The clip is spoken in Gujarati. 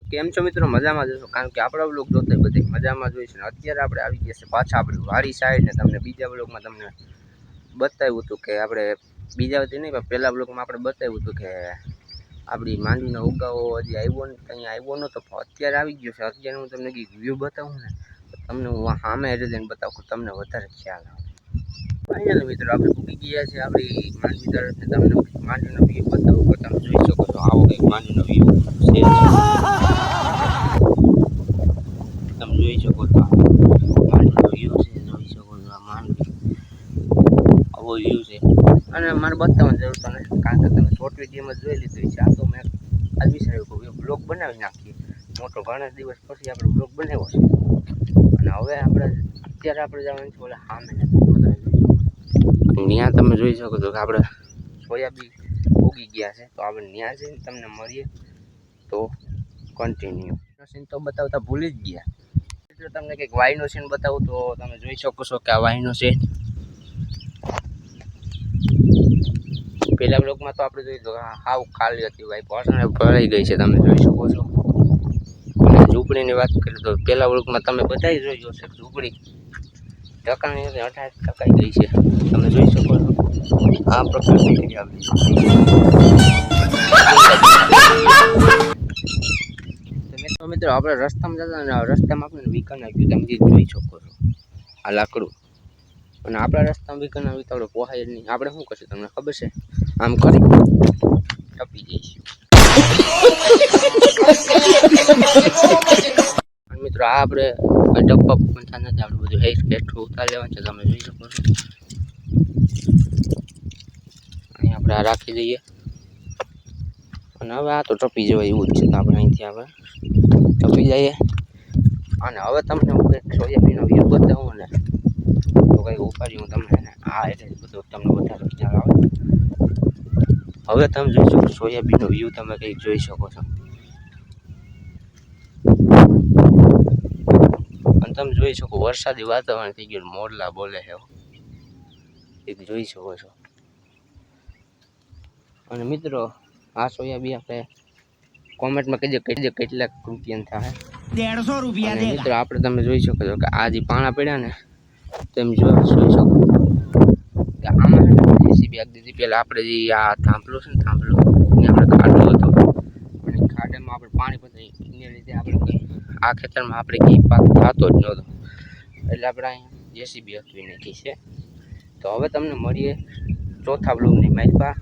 કેમ છો મિત્રો? મજામાં જશો, કારણ કે આપણા બ્લોગ જોતા બધી મજામાં જોઈશું. અત્યારે આપણે આવી ગયા છે પાછા આપણી વાડી સાઈડ ને તમને બીજા બ્લોગમાં તમને બતાવ્યું હતું કે આપણે બીજા વખતે નહીં પણ પહેલા બ્લોગમાં આપણે બતાવ્યું હતું કે આપણી માંડવીનો ઉગાવો હજી આવ્યો ને અહીંયા આવ્યો નહોતો, અત્યારે આવી ગયો છે. અત્યારે હું તમને કંઈક વ્યૂ બતાવું ને તમને હું સામે જઈને બતાવું, તમને વધારે ખ્યાલ આવે. ફાઇનલ મિત્રો આપણે ઉગી ગયા છે આપણી માંડવી તરફ ને તમને માંડવીનો વ્યૂ બતાવું કે તમે જોઈ શકો છો. આવો કંઈક માંડવીનો વ્યૂ છે, તમે જોઈ શકો છો. માંડવીનો વ્યૂ છે, જોઈ શકો છો. આ માંડવી આવો વ્યૂ છે અને મારે બતાવવાની જરૂર તો નથી, કારણ કે તમે શોર્ટ વિડીયોમાં જોઈ લીધું છે. આ તો મેં આજ વિચાર્યું કે બ્લોગ બનાવી નાખીએ. મોટો ઘણા દિવસ પછી આપણે બ્લોગ બનાવ્યો છે અને હવે આપણે અત્યારે આપણે જવાનું છે ઓલા સામે ત્યાં તમે જોઈ શકો છો કે આપણે સોયાબીન ઉગી ગયા છે. તો આપણે ત્યાં જઈને તમને મળીએ. તો કન્ટિન્યુ સીન તો બતાવતા ભૂલી જ ગયા. એટલે તમને કંઈક વાયનો સીન બતાવું તો તમે જોઈ શકો છો કે આ વાયનો સીન પેલા બ્લોકમાં તો આપણે જોઈ તો હાવ ખાલી હતી, ભાઈ પાછળ ભરાઈ ગઈ છે. તમે જોઈ શકો છો. અને ઝૂંપડીની વાત કરીએ તો પેલા બ્લોકમાં તમે બધા જોઈ હશે ઝૂંપડી ટકાની 18 ટકાઈ ગઈ છે. તમે જોઈ શકો છો આ પ્રકારની આવી તો મિત્રો આપણે રસ્તામાં જતા ને રસ્તામાં આપણે વીકન આવ્યું, તમે જોઈ શકો છો આ લાકડું. અને આપણા રસ્તામાં વીકન આવ્યું તો આપણે પોહાય નહીં. આપણે શું કરશું તમને ખબર છે? આમ કરી ટપી જઈશું. મિત્રો આ આપણે ટપ્પા પણ નથી, આપણે બધું હેઠું ઉતાર લેવાનું છે. તમે જોઈ શકો છો. અહીં આપણે આ રાખી દઈએ અને હવે આ તો ટપી જવાય એવું જ છે. તો આપણે અહીંથી આપણે ટપી જઈએ અને હવે તમને હું કંઈક સોયાબીનનો વ્યૂ બતાવું ને તો કંઈક ઉપાડી હું તમને ને આ એટલે બધું તમને વધારે ખ્યાલ આવે. હવે તમે જોઈ શકો સોયાબીનનો વ્યૂ તમે કંઈક જોઈ શકો છો. અને તમે જોઈ શકો વરસાદી વાતાવરણ થઈ ગયું, મોરલા બોલે છે એ જોઈ શકો છો. અને મિત્રો આ સોયાબીન આપણે કોમેન્ટમાં કહીજો કેટલાક રૂપિયા થાય. 150 રૂપિયા. મિત્રો આપણે તમે જોઈ શકો છો કે આ જે પાણા પડ્યા ને તમે જોઈ શકો કે આમાં જેસીબી આગ દીધી. પહેલાં આપણે જે આ થાંભલો છે ને થાંભલો એને આપણે ખાડો હતો અને ખાડામાં આપણે પાણી પતાવી એને લીધે આપણે આ ખેતરમાં આપણે કંઈ પાક થતો જ નહોતો, એટલે આપણે અહીંયા જેસીબી હકવી નાખી છે. તો હવે તમને મળીએ ચોથા બ્લોગની માહિતી.